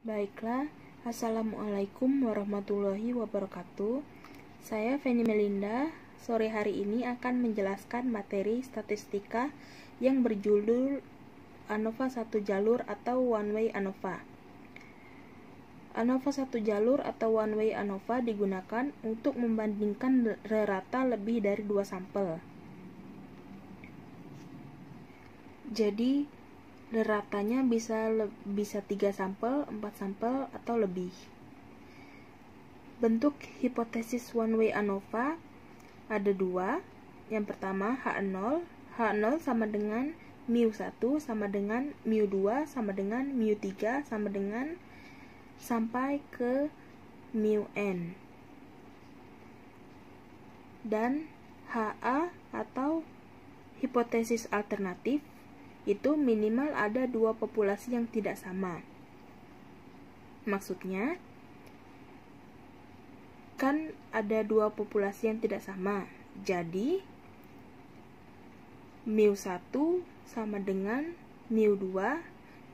Baiklah, Assalamualaikum warahmatullahi wabarakatuh. Saya Feni Melinda. Sore hari ini akan menjelaskan materi statistika yang berjudul ANOVA satu jalur atau one way ANOVA. ANOVA satu jalur atau one way ANOVA digunakan untuk membandingkan rata lebih dari 2 sampel. Jadi ratanya bisa 3 sampel, 4 sampel, atau lebih. Bentuk hipotesis one way ANOVA ada 2. Yang pertama H0. H0 sama dengan μ1 sama dengan μ2 sama dengan μ3 sama dengan sampai ke μn. Dan HA atau hipotesis alternatif itu minimal ada 2 populasi yang tidak sama. Maksudnya, kan ada 2 populasi yang tidak sama. Jadi, μ1 sama dengan μ2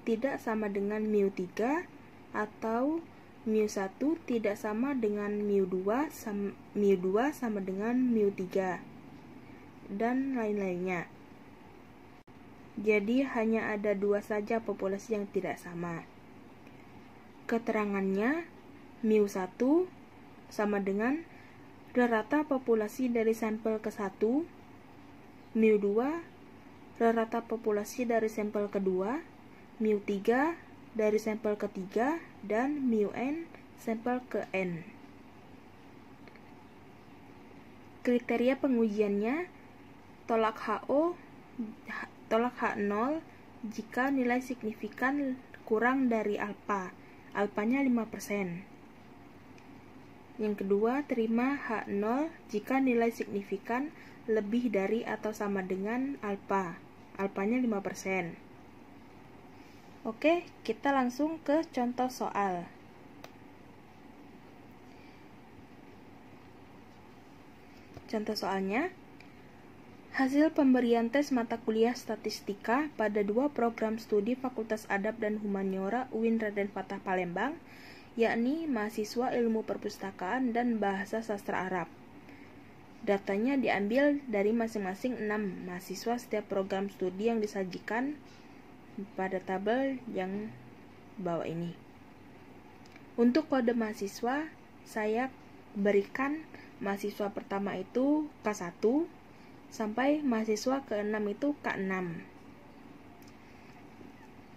tidak sama dengan μ3, atau μ1 tidak sama dengan μ2 sama dengan μ3, dan lain-lainnya. Jadi hanya ada 2 saja populasi yang tidak sama. Keterangannya, μ1 sama dengan rata populasi dari sampel ke-1, μ2 rata populasi dari sampel kedua, μ3 dari sampel ketiga, dan μn sampel ke n. Kriteria pengujiannya, tolak H0 jika nilai signifikan kurang dari alfa. Alfanya 5%. Yang kedua, terima H0 jika nilai signifikan lebih dari atau sama dengan alfa. Alfanya 5%. Oke, kita langsung ke contoh soal. Contoh soalnya, hasil pemberian tes mata kuliah statistika pada 2 program studi Fakultas Adab dan Humaniora UIN Raden Fatah Palembang, yakni mahasiswa ilmu perpustakaan dan bahasa sastra Arab. Datanya diambil dari masing-masing 6 mahasiswa setiap program studi yang disajikan pada tabel yang bawah ini. Untuk kode mahasiswa, saya berikan mahasiswa pertama itu K1 sampai mahasiswa ke-6 itu K6.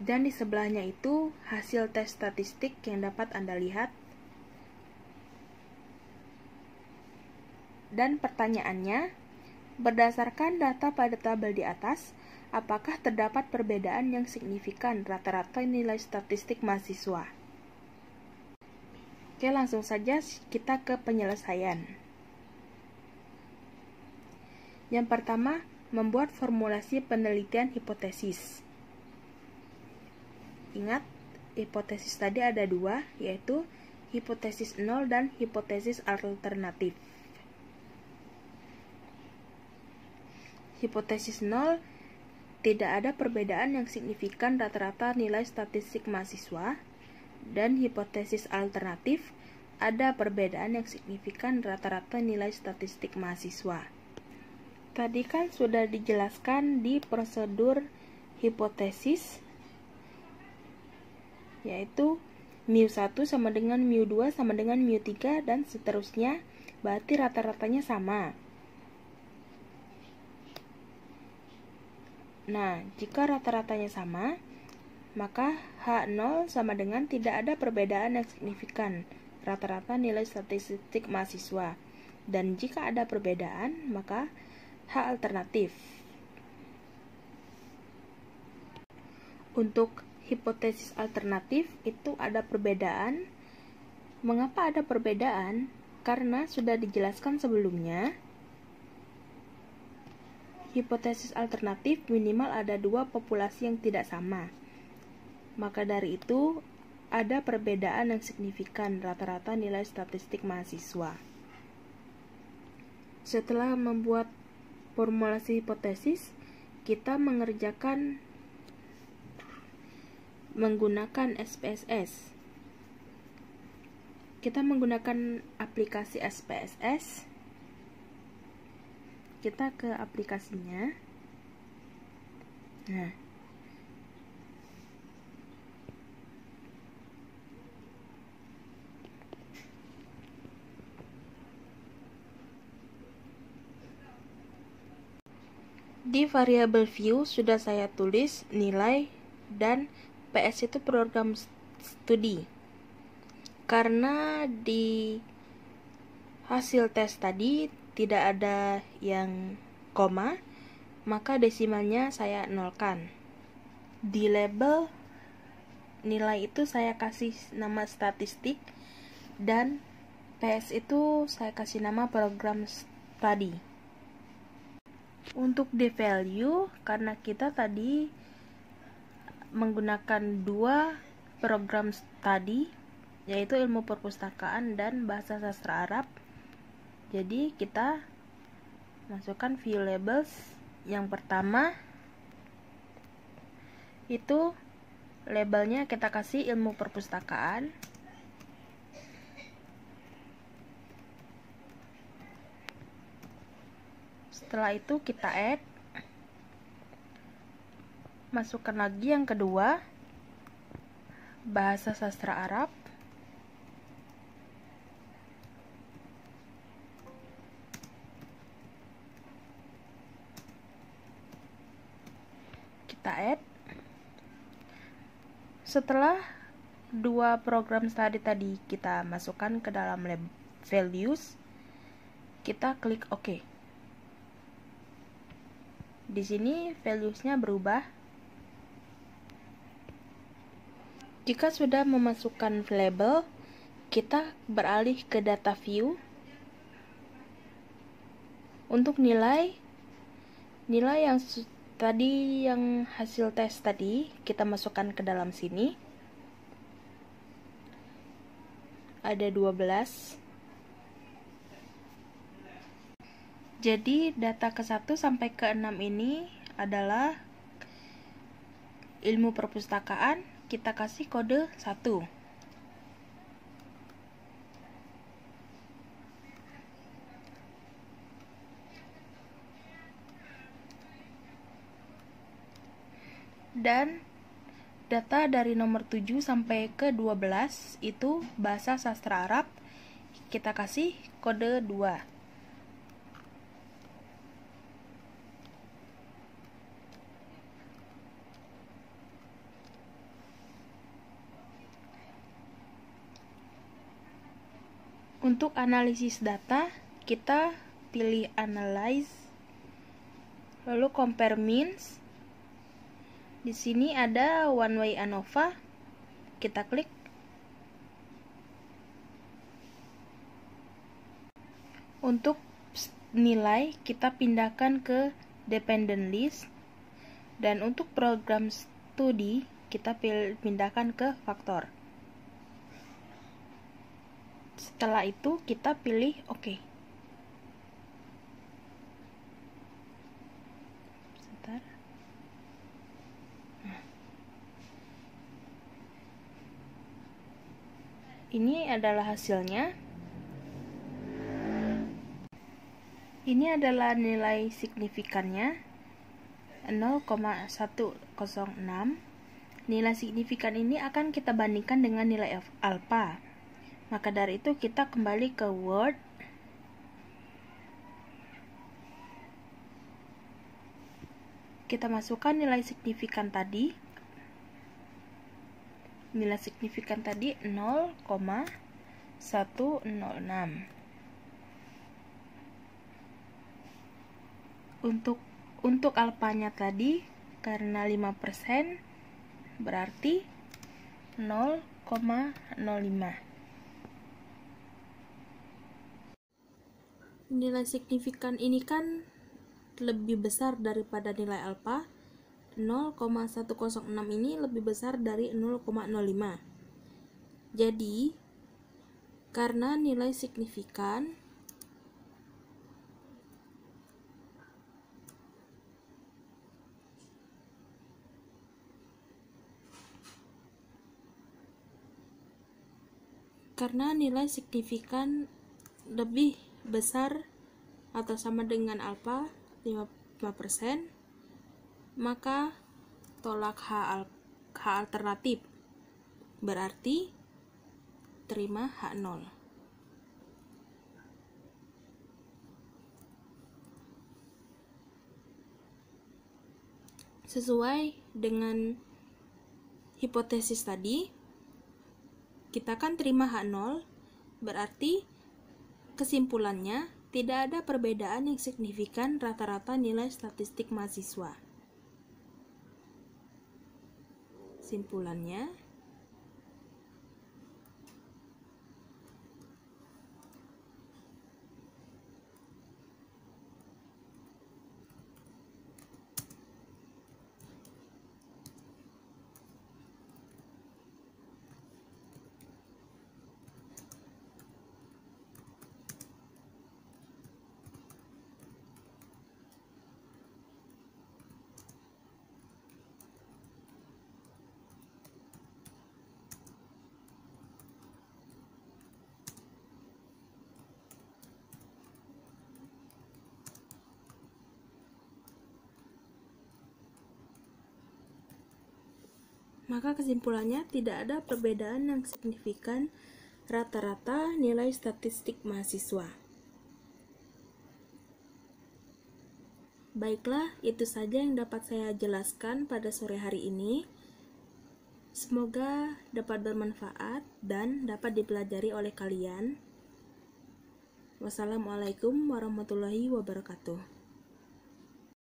Dan di sebelahnya itu hasil tes statistik yang dapat Anda lihat. Dan pertanyaannya, berdasarkan data pada tabel di atas, apakah terdapat perbedaan yang signifikan rata-rata nilai statistik mahasiswa? Oke, langsung saja kita ke penyelesaian. Yang pertama, membuat formulasi penelitian hipotesis. Ingat, hipotesis tadi ada 2, yaitu hipotesis 0 dan hipotesis alternatif. Hipotesis 0, tidak ada perbedaan yang signifikan rata-rata nilai statistik mahasiswa, dan hipotesis alternatif, ada perbedaan yang signifikan rata-rata nilai statistik mahasiswa. Tadi kan sudah dijelaskan di prosedur hipotesis, yaitu μ1 sama dengan μ2 sama dengan μ3 dan seterusnya, berarti rata-ratanya sama. Nah, jika rata-ratanya sama, maka H0 sama dengan tidak ada perbedaan yang signifikan rata-rata nilai statistik mahasiswa. Dan jika ada perbedaan, maka H alternatif. Untuk hipotesis alternatif itu ada perbedaan. Mengapa ada perbedaan? Karena sudah dijelaskan sebelumnya, hipotesis alternatif minimal ada 2 populasi yang tidak sama. Maka dari itu, ada perbedaan yang signifikan rata-rata nilai statistik mahasiswa. Setelah membuat formulasi hipotesis, kita mengerjakan menggunakan SPSS. Kita menggunakan aplikasi SPSS. Kita ke aplikasinya. Nah, di variabel view sudah saya tulis nilai dan PS itu program studi. Karena di hasil tes tadi tidak ada yang koma, maka desimalnya saya nolkan. Di label nilai itu saya kasih nama statistik dan PS itu saya kasih nama program study. Untuk di value, karena kita tadi menggunakan dua program study, yaitu ilmu perpustakaan dan bahasa sastra Arab, jadi kita masukkan view labels. Yang pertama itu labelnya kita kasih ilmu perpustakaan. Setelah itu kita add, masukkan lagi yang kedua, bahasa sastra Arab. Kita add. Setelah dua program study tadi kita masukkan ke dalam values, kita klik OK. Di sini valuesnya berubah. Jika sudah memasukkan label, kita beralih ke data view. Untuk nilai yang tadi, yang hasil tes tadi kita masukkan ke dalam sini. Ada 12. Jadi data ke-1 sampai ke-6 ini adalah ilmu perpustakaan, kita kasih kode 1. Dan data dari nomor 7 sampai ke 12 itu bahasa sastra Arab, kita kasih kode 2. Untuk analisis data, kita pilih analyze, lalu compare means. Di sini ada one way ANOVA, kita klik. Untuk nilai kita pindahkan ke dependent list, dan untuk program studi kita pindahkan ke faktor. Setelah itu kita pilih OK. Sebentar. Ini adalah hasilnya. Ini adalah nilai signifikannya 0,106. Nilai signifikan ini akan kita bandingkan dengan nilai alpha. Maka dari itu kita kembali ke Word. Kita masukkan nilai signifikan tadi. Nilai signifikan tadi 0,106. Untuk alfanya tadi karena 5% berarti 0,05. Nilai signifikan ini kan lebih besar daripada nilai alfa. 0,106 ini lebih besar dari 0,05. Jadi karena nilai signifikan Karena nilai signifikan lebih besar atau sama dengan alfa 5%, maka tolak H alternatif, berarti terima H0. Sesuai dengan hipotesis tadi, kita kan terima H0, berarti kesimpulannya tidak ada perbedaan yang signifikan rata-rata nilai statistik mahasiswa. Simpulannya, tidak ada perbedaan yang signifikan rata-rata nilai statistik mahasiswa. Baiklah, itu saja yang dapat saya jelaskan pada sore hari ini. Semoga dapat bermanfaat dan dapat dipelajari oleh kalian. Wassalamualaikum warahmatullahi wabarakatuh.